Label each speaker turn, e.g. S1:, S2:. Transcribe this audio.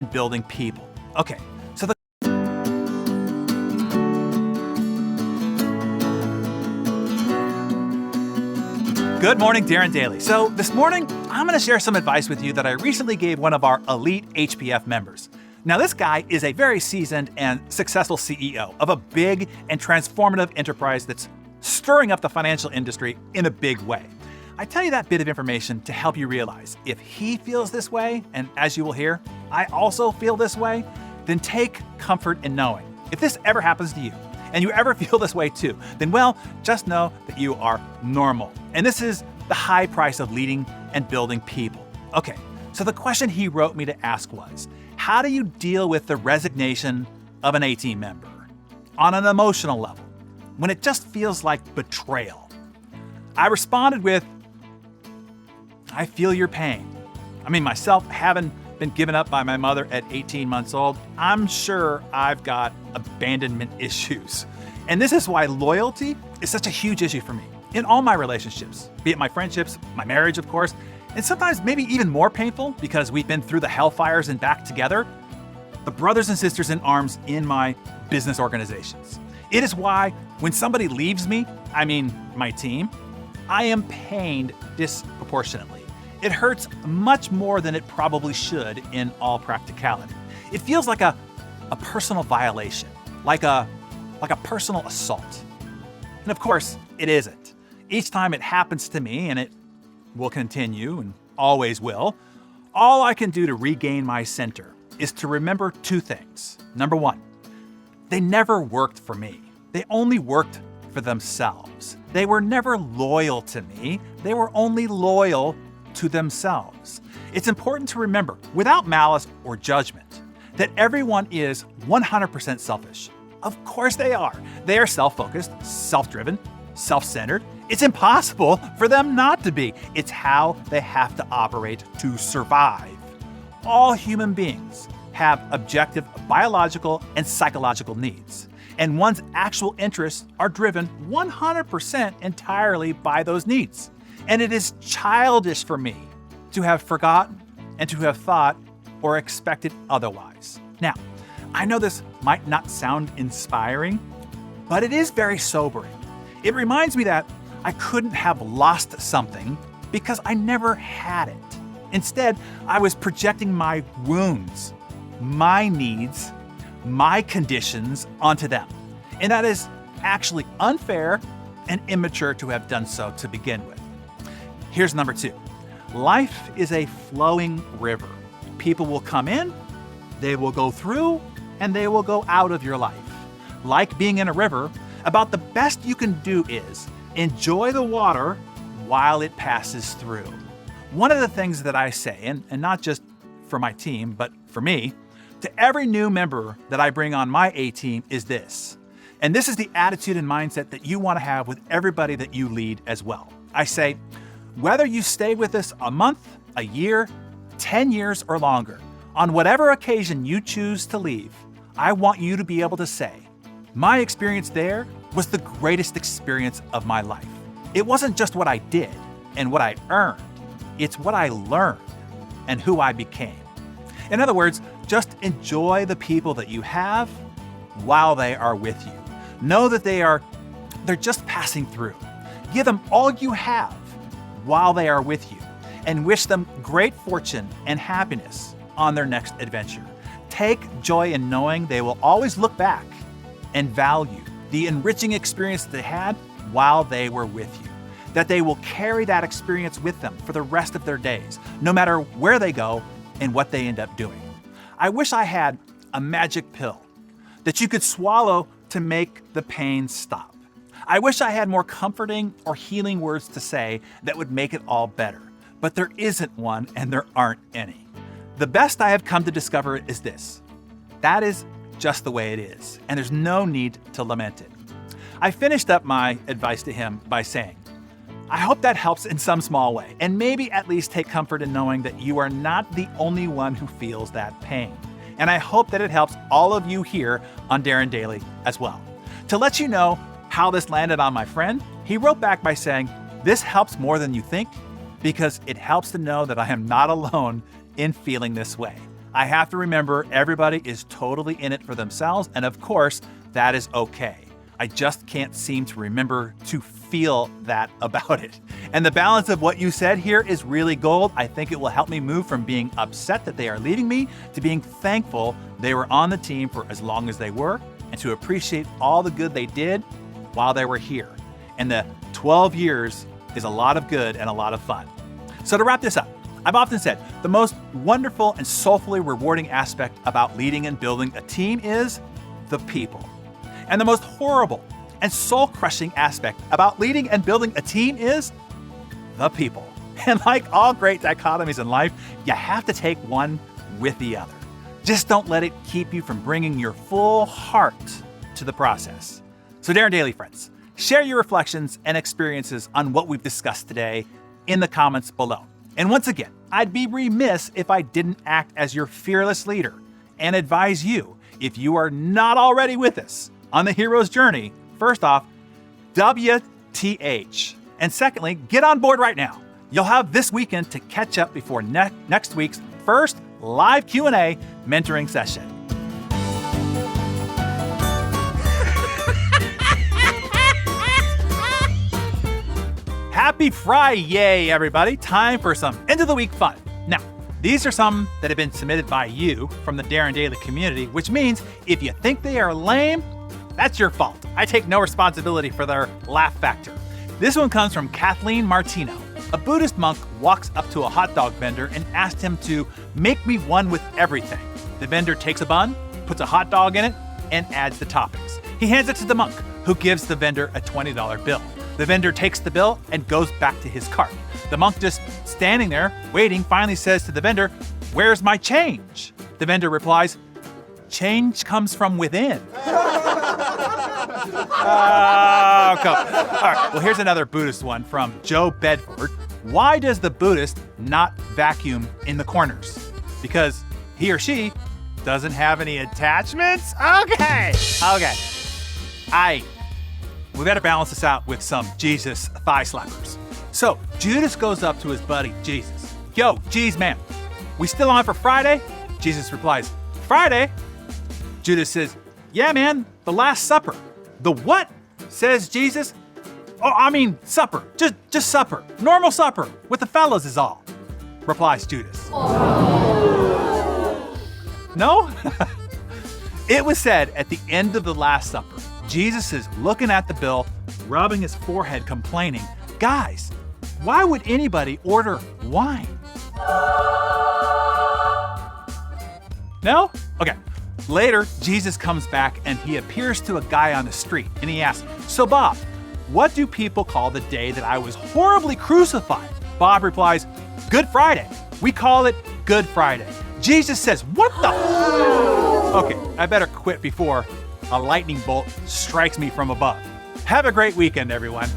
S1: building people. Okay, so Good morning, Darren Daly. So this morning, I'm going to share some advice with you that I recently gave one of our elite HPF members. Now, this guy is a very seasoned and successful CEO of a big and transformative enterprise that's stirring up the financial industry in a big way. I tell you that bit of information to help you realize if he feels this way, and as you will hear, I also feel this way, then take comfort in knowing if this ever happens to you and you ever feel this way too, then well, just know that you are normal. And this is the high price of leading and building people. Okay, so the question he wrote me to ask was, how do you deal with the resignation of an A-team member on an emotional level when it just feels like betrayal? I responded with, I feel your pain. I mean, myself, having been given up by my mother at 18 months old, I'm sure I've got abandonment issues. And this is why loyalty is such a huge issue for me in all my relationships, be it my friendships, my marriage, of course, and sometimes maybe even more painful because we've been through the hellfires and back together, the brothers and sisters in arms in my business organizations. It is why when somebody leaves me, I mean my team, I am pained disproportionately. It hurts much more than it probably should in all practicality. It feels like a personal violation, like a personal assault. And of course, it isn't. Each time it happens to me, and it will continue and always will, all I can do to regain my center is to remember two things. Number one, they never worked for me. They only worked for themselves. They were never loyal to me. They were only loyal to themselves. It's important to remember, without malice or judgment, that everyone is 100% selfish. Of course they are. They are self-focused, self-driven, self-centered. It's impossible for them not to be. It's how they have to operate to survive. All human beings have objective biological and psychological needs, and one's actual interests are driven 100% entirely by those needs. And it is childish for me to have forgotten and to have thought or expected otherwise. Now, I know this might not sound inspiring, but it is very sobering. It reminds me that I couldn't have lost something because I never had it. Instead, I was projecting my wounds, my needs, my conditions onto them. And that is actually unfair and immature to have done so to begin with. Here's number two. Life is a flowing river. People will come in, they will go through, and they will go out of your life. Like being in a river, about the best you can do is enjoy the water while it passes through. One of the things that I say, and not just for my team, but for me, to every new member that I bring on my A-team is this. And this is the attitude and mindset that you want to have with everybody that you lead as well. I say, whether you stay with us a month, a year, 10 years, or longer, on whatever occasion you choose to leave, I want you to be able to say, my experience there was the greatest experience of my life. It wasn't just what I did and what I earned, it's what I learned and who I became. In other words, just enjoy the people that you have while they are with you. Know that they're just passing through. Give them all you have while they are with you, and wish them great fortune and happiness on their next adventure. Take joy in knowing they will always look back and value the enriching experience that they had while they were with you. That they will carry that experience with them for the rest of their days, no matter where they go and what they end up doing. I wish I had a magic pill that you could swallow to make the pain stop. I wish I had more comforting or healing words to say that would make it all better, but there isn't one and there aren't any. The best I have come to discover is this. That is just the way it is, and there's no need to lament it. I finished up my advice to him by saying, I hope that helps in some small way, and maybe at least take comfort in knowing that you are not the only one who feels that pain. And I hope that it helps all of you here on Darren Daily as well. To let you know how this landed on my friend, he wrote back by saying, this helps more than you think because it helps to know that I am not alone in feeling this way. I have to remember everybody is totally in it for themselves, and of course, that is okay. I just can't seem to remember to feel that about it. And the balance of what you said here is really gold. I think it will help me move from being upset that they are leaving me to being thankful they were on the team for as long as they were, and to appreciate all the good they did while they were here. And the 12 years is a lot of good and a lot of fun. So to wrap this up, I've often said the most wonderful and soulfully rewarding aspect about leading and building a team is the people. And the most horrible and soul-crushing aspect about leading and building a team is the people. And like all great dichotomies in life, you have to take one with the other. Just don't let it keep you from bringing your full heart to the process. So Darren Daily friends, share your reflections and experiences on what we've discussed today in the comments below. And once again, I'd be remiss if I didn't act as your fearless leader and advise you, if you are not already with us on the hero's journey, first off, WTH. And secondly, get on board right now. You'll have this weekend to catch up before next week's first live Q&A mentoring session. Happy Friday, everybody. Time for some end of the week fun. Now, these are some that have been submitted by you from the Darren Daily community, which means if you think they are lame, that's your fault. I take no responsibility for their laugh factor. This one comes from Kathleen Martino. A Buddhist monk walks up to a hot dog vendor and asks him to make me one with everything. The vendor takes a bun, puts a hot dog in it, and adds the toppings. He hands it to the monk, who gives the vendor a $20 bill. The vendor takes the bill and goes back to his cart. The monk, just standing there, waiting, finally says to the vendor, "Where's my change?" The vendor replies, "Change comes from within." Oh, come. All right, well, here's another Buddhist one from Joe Bedford. Why does the Buddhist not vacuum in the corners? Because he or she doesn't have any attachments? Okay. We better balance this out with some Jesus thigh slappers. So Judas goes up to his buddy Jesus. "Yo, geez, man, we still on for Friday?" Jesus replies, "Friday?" Judas says, "Yeah, man, the Last Supper." "The what?" says Jesus. "Oh, I mean supper, just supper, normal supper with the fellas is all," replies Judas. No? It was said at the end of the Last Supper, Jesus is looking at the bill, rubbing his forehead, complaining, "Guys, why would anybody order wine?" No? Okay. Later, Jesus comes back and he appears to a guy on the street and he asks, "So Bob, what do people call the day that I was horribly crucified?" Bob replies, "Good Friday. We call it Good Friday." Jesus says, "What the?" Okay, I better quit before a lightning bolt strikes me from above. Have a great weekend, everyone.